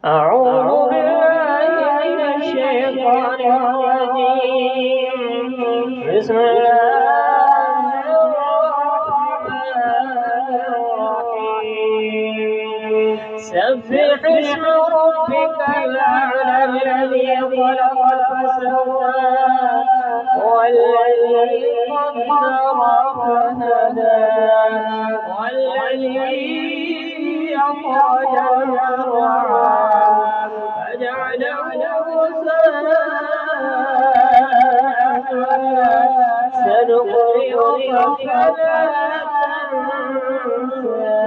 أعوذ بالله من الشيطان الرجيم. بسم الله الرحمن الرحيم. سبح اسم ربك الأعلى الذي خلق فسوى والذي قدر فهدى والذي أخرج المرعى فجعله غثاء سنقرئك فلا تنسى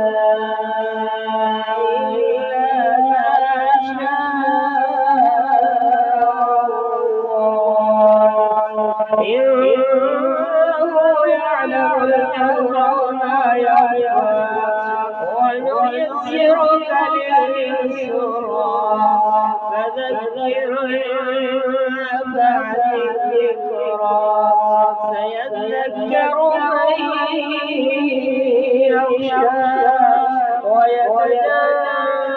إنه يعلم الجهر وما يخفى ونيسرك لليسرى فذكر نفعت الذكرى سيذكر من يخشى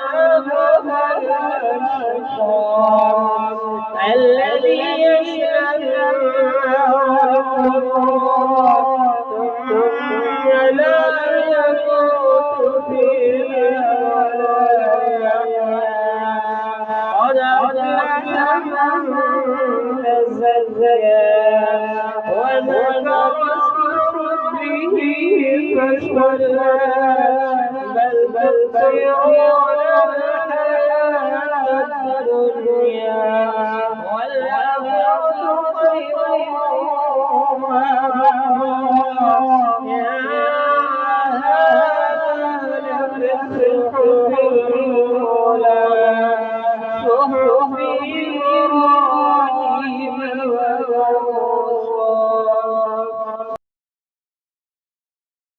ويتجنبها الأشقى الذي يصلى ثم لا يموت فيها ولا يحيا قد أفلح من تزكى وذكر اسم ربه فصلى بل تؤثرون الحياة الدنيا والآخرة خير وأبقى يا هذا لفي الصحف الأولى صحف